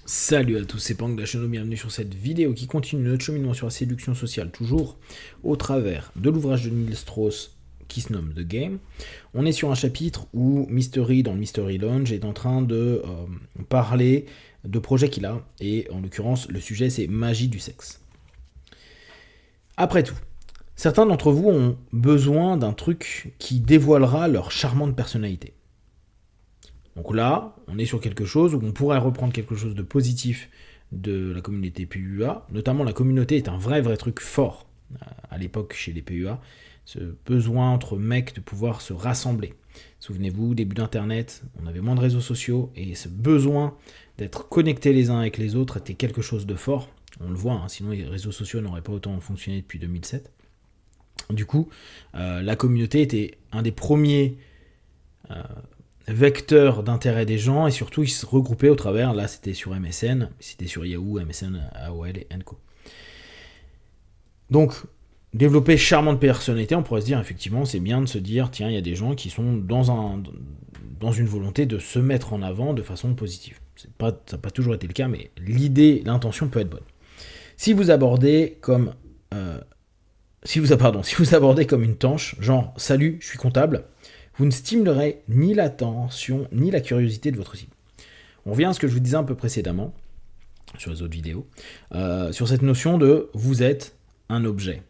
Salut à tous, c'est Pang Dachano, bienvenue sur cette vidéo qui continue notre cheminement sur la séduction sociale, toujours au travers de l'ouvrage de Neil Strauss qui se nomme The Game. On est sur un chapitre où Mystery, dans le Mystery Lounge, est en train de parler de projets qu'il a, et en l'occurrence, le sujet c'est magie du sexe. Après tout, certains d'entre vous ont besoin d'un truc qui dévoilera leur charmante personnalité. Donc là, on est sur quelque chose où on pourrait reprendre quelque chose de positif de la communauté PUA. Notamment, la communauté est un vrai truc fort à l'époque chez les PUA. Ce besoin entre mecs de pouvoir se rassembler. Souvenez-vous, début d'Internet, on avait moins de réseaux sociaux et ce besoin d'être connectés les uns avec les autres était quelque chose de fort. On le voit, sinon les réseaux sociaux n'auraient pas autant fonctionné depuis 2007. Du coup, la communauté était un des premiers vecteur d'intérêt des gens, et surtout ils se regroupaient au travers, là c'était sur MSN, c'était sur Yahoo, MSN, AOL et Co. Donc, développer charmante personnalité, on pourrait se dire effectivement c'est bien de se dire tiens, il y a des gens qui sont dans une volonté de se mettre en avant de façon positive. Ça n'a pas toujours été le cas, mais l'idée, l'intention peut être bonne. Si vous abordez comme une tanche, genre salut, je suis comptable, vous ne stimulerez ni l'attention ni la curiosité de votre cible. On revient à ce que je vous disais un peu précédemment, sur les autres vidéos, sur cette notion de vous êtes un objet.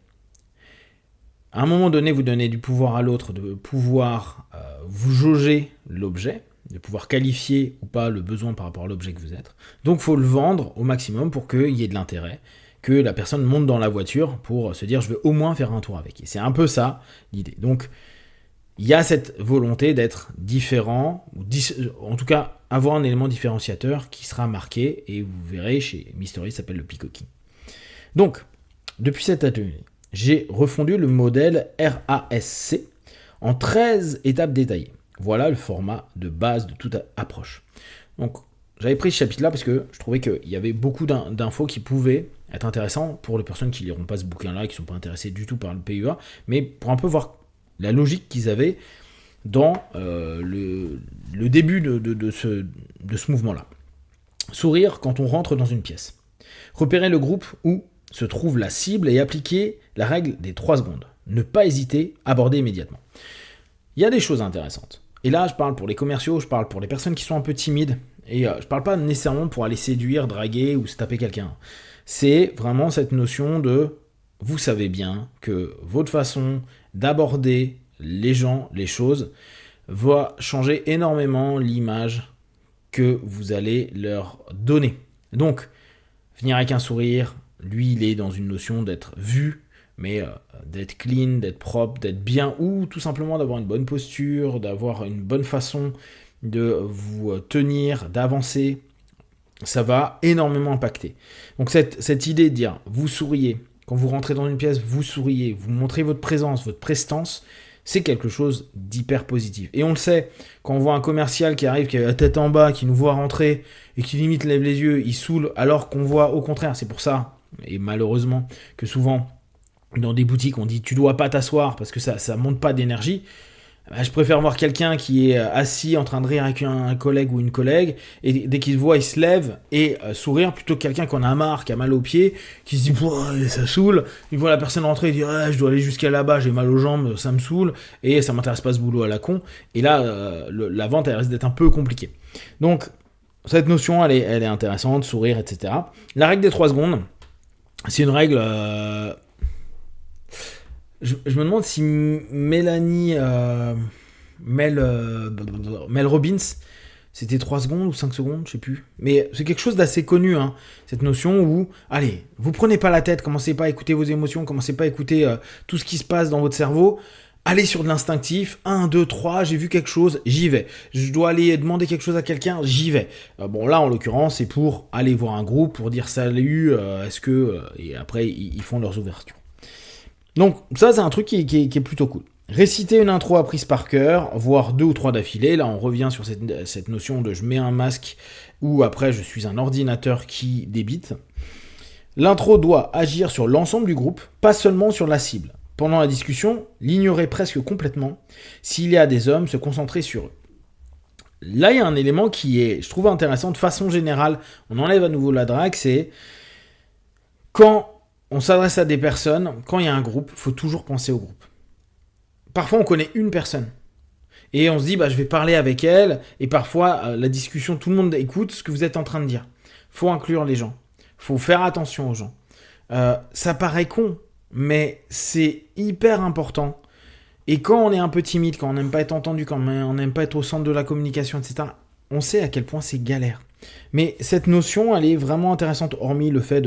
À un moment donné, vous donnez du pouvoir à l'autre, de pouvoir vous jauger l'objet, de pouvoir qualifier ou pas le besoin par rapport à l'objet que vous êtes. Donc il faut le vendre au maximum pour qu'il y ait de l'intérêt, que la personne monte dans la voiture pour se dire je vais au moins faire un tour avec. Et c'est un peu ça l'idée. Donc il y a cette volonté d'être différent, ou en tout cas avoir un élément différenciateur qui sera marqué, et vous verrez chez Mystery, ça s'appelle le peacocking. Donc, depuis cet atelier, j'ai refondu le modèle RASC en 13 étapes détaillées. Voilà le format de base de toute approche. Donc, j'avais pris ce chapitre-là parce que je trouvais qu'il y avait beaucoup d'infos qui pouvaient être intéressantes pour les personnes qui ne liront pas ce bouquin-là, qui ne sont pas intéressées du tout par le PUA, mais pour un peu voir la logique qu'ils avaient dans le début de ce mouvement-là. Sourire quand on rentre dans une pièce. Repérer le groupe où se trouve la cible et appliquer la règle des 3 secondes. Ne pas hésiter, aborder immédiatement. Il y a des choses intéressantes. Et là, je parle pour les commerciaux, je parle pour les personnes qui sont un peu timides. Et je parle pas nécessairement pour aller séduire, draguer ou se taper quelqu'un. C'est vraiment cette notion de vous savez bien que votre façon d'aborder les gens, les choses, va changer énormément l'image que vous allez leur donner. Donc, venir avec un sourire, lui, il est dans une notion d'être vu, mais d'être clean, d'être propre, d'être bien, ou tout simplement d'avoir une bonne posture, d'avoir une bonne façon de vous tenir, d'avancer. Ça va énormément impacter. Donc cette idée de dire, vous souriez, quand vous rentrez dans une pièce, vous souriez, vous montrez votre présence, votre prestance, c'est quelque chose d'hyper positif. Et on le sait, quand on voit un commercial qui arrive, qui a la tête en bas, qui nous voit rentrer, et qui limite lève les yeux, il saoule, alors qu'on voit au contraire, c'est pour ça, et malheureusement, que souvent, dans des boutiques, on dit tu dois pas t'asseoir parce que ça monte pas d'énergie. Je préfère voir quelqu'un qui est assis en train de rire avec un collègue ou une collègue, et dès qu'il se voit, il se lève et sourire, plutôt que quelqu'un qui en a marre, qui a mal aux pieds, qui se dit ça saoule. Il voit la personne rentrer, il dit je dois aller jusqu'à là-bas, j'ai mal aux jambes, ça me saoule, et ça m'intéresse pas ce boulot à la con. Et là, la vente, elle risque d'être un peu compliquée. Donc, cette notion, elle est intéressante, sourire, etc. La règle des 3 secondes, c'est une règle... Je me demande si Mel Robbins, c'était 3 secondes ou 5 secondes, je sais plus. Mais c'est quelque chose d'assez connu, cette notion où, allez, vous prenez pas la tête, commencez pas à écouter vos émotions, commencez pas à écouter tout ce qui se passe dans votre cerveau. Allez sur de l'instinctif, 1, 2, 3, j'ai vu quelque chose, j'y vais. Je dois aller demander quelque chose à quelqu'un, j'y vais. Bon, là, en l'occurrence, c'est pour aller voir un groupe, pour dire salut, est-ce que... et après, ils font leurs ouvertures. Donc ça, c'est un truc qui est plutôt cool. Réciter une intro apprise par cœur, voire 2 ou 3 d'affilée. Là, on revient sur cette notion de je mets un masque ou après je suis un ordinateur qui débite. L'intro doit agir sur l'ensemble du groupe, pas seulement sur la cible. Pendant la discussion, l'ignorer presque complètement. S'il y a des hommes, se concentrer sur eux. là, il y a un élément qui est, je trouve, intéressant. De façon générale, on enlève à nouveau la drague, c'est quand on s'adresse à des personnes, quand il y a un groupe, il faut toujours penser au groupe. Parfois, on connaît une personne. Et on se dit, je vais parler avec elle. Et parfois, la discussion, tout le monde écoute ce que vous êtes en train de dire. Il faut inclure les gens. Il faut faire attention aux gens. Ça paraît con, mais c'est hyper important. Et quand on est un peu timide, quand on n'aime pas être entendu, quand on n'aime pas être au centre de la communication, etc., on sait à quel point c'est galère. Mais cette notion, elle est vraiment intéressante, hormis le fait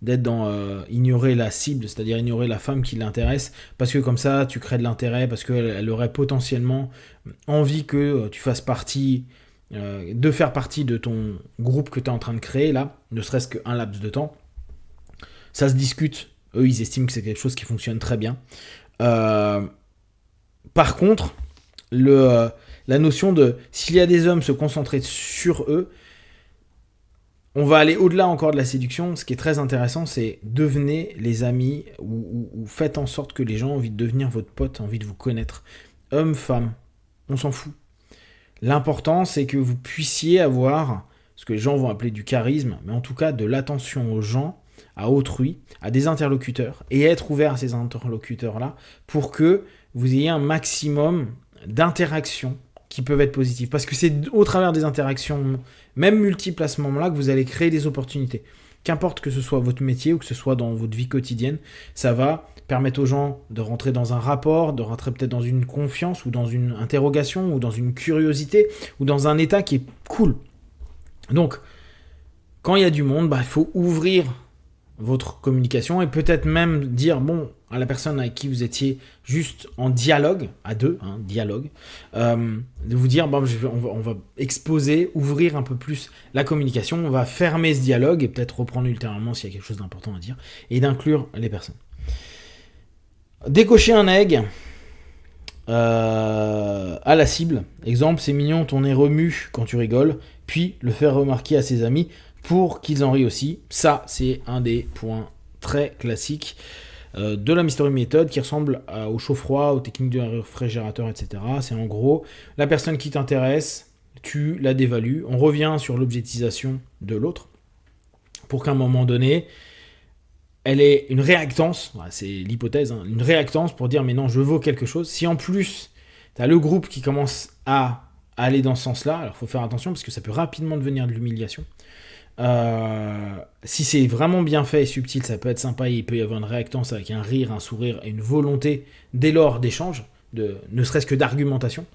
d'être dans ignorer la cible, c'est-à-dire ignorer la femme qui l'intéresse, parce que comme ça, tu crées de l'intérêt, parce qu'elle aurait potentiellement envie que tu fasses partie, de faire partie de ton groupe que tu es en train de créer, là, ne serait-ce qu'un laps de temps. Ça se discute. Eux, ils estiment que c'est quelque chose qui fonctionne très bien. Par contre, la notion de s'il y a des hommes se concentrer sur eux, on va aller au-delà encore de la séduction. Ce qui est très intéressant, c'est devenez les amis ou faites en sorte que les gens aient envie de devenir votre pote, envie de vous connaître. Homme, femme, on s'en fout. L'important, c'est que vous puissiez avoir ce que les gens vont appeler du charisme, mais en tout cas de l'attention aux gens, à autrui, à des interlocuteurs, et être ouvert à ces interlocuteurs-là pour que vous ayez un maximum d'interactions qui peuvent être positives. Parce que c'est au travers des interactions, même multiples à ce moment-là, que vous allez créer des opportunités. Qu'importe que ce soit votre métier ou que ce soit dans votre vie quotidienne, ça va permettre aux gens de rentrer dans un rapport, de rentrer peut-être dans une confiance ou dans une interrogation ou dans une curiosité ou dans un état qui est cool. Donc, quand il y a du monde, il faut ouvrir votre communication et peut-être même dire à la personne avec qui vous étiez juste en dialogue, à deux, dialogue, de vous dire on va exposer, ouvrir un peu plus la communication, on va fermer ce dialogue et peut-être reprendre ultérieurement s'il y a quelque chose d'important à dire et d'inclure les personnes. Décocher un egg à la cible, exemple, c'est mignon, ton nez remue quand tu rigoles, puis le faire remarquer à ses amis pour qu'ils en rient aussi. Ça, c'est un des points très classiques de la Mystery Method qui ressemble au chaud-froid, aux techniques de réfrigérateur, etc. C'est en gros, la personne qui t'intéresse, tu la dévalues. On revient sur l'objectisation de l'autre pour qu'à un moment donné, elle ait une réactance, c'est l'hypothèse, une réactance pour dire mais non, je vaux quelque chose. Si en plus, tu as le groupe qui commence à aller dans ce sens-là, alors il faut faire attention parce que ça peut rapidement devenir de l'humiliation. Si c'est vraiment bien fait et subtil, ça peut être sympa et il peut y avoir une réactance avec un rire, un sourire et une volonté dès lors d'échange, ne serait-ce que d'argumentation.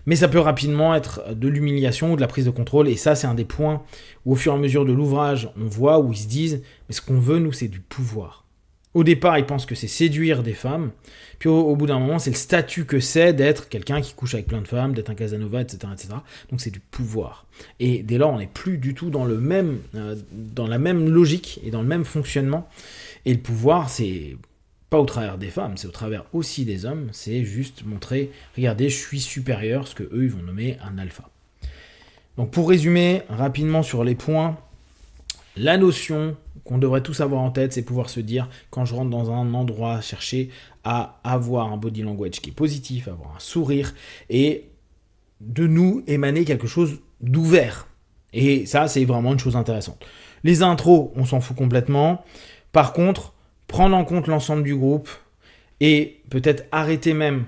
Mais ça peut rapidement être de l'humiliation ou de la prise de contrôle. Et ça, c'est un des points où au fur et à mesure de l'ouvrage, on voit où ils se disent « mais ce qu'on veut, nous, c'est du pouvoir ». Au départ, ils pensent que c'est séduire des femmes. Puis au bout d'un moment, c'est le statut que c'est d'être quelqu'un qui couche avec plein de femmes, d'être un Casanova, etc., etc. Donc c'est du pouvoir. Et dès lors, on n'est plus du tout dans la même logique et dans le même fonctionnement. Et le pouvoir, c'est pas au travers des femmes, c'est au travers aussi des hommes. C'est juste montrer, regardez, je suis supérieur, ce que eux ils vont nommer un alpha. Donc pour résumer rapidement sur les points, la notion qu'on devrait tous avoir en tête, c'est pouvoir se dire, quand je rentre dans un endroit, chercher à avoir un body language qui est positif, avoir un sourire, et de nous émaner quelque chose d'ouvert. Et ça, c'est vraiment une chose intéressante. Les intros, on s'en fout complètement. Par contre, prendre en compte l'ensemble du groupe, et peut-être arrêter même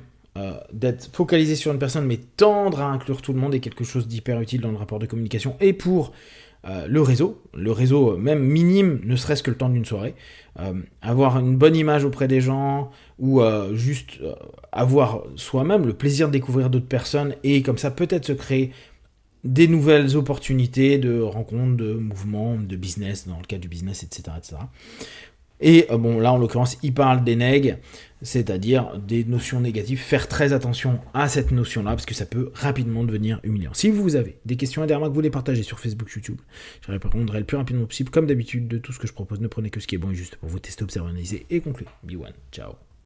d'être focalisé sur une personne, mais tendre à inclure tout le monde est quelque chose d'hyper utile dans le rapport de communication, et pour le réseau même minime, ne serait-ce que le temps d'une soirée, avoir une bonne image auprès des gens, ou juste avoir soi-même le plaisir de découvrir d'autres personnes, et comme ça peut-être se créer des nouvelles opportunités de rencontres, de mouvements, de business, dans le cas du business, etc. etc. Et là en l'occurrence, il parle des nègres, c'est-à-dire des notions négatives. Faire très attention à cette notion-là, parce que ça peut rapidement devenir humiliant. Si vous avez des questions et des remarques que vous voulez partager sur Facebook, YouTube, je répondrai le plus rapidement possible. Comme d'habitude, de tout ce que je propose, ne prenez que ce qui est bon et juste pour vous tester, observer, analyser et conclure. Be one, ciao.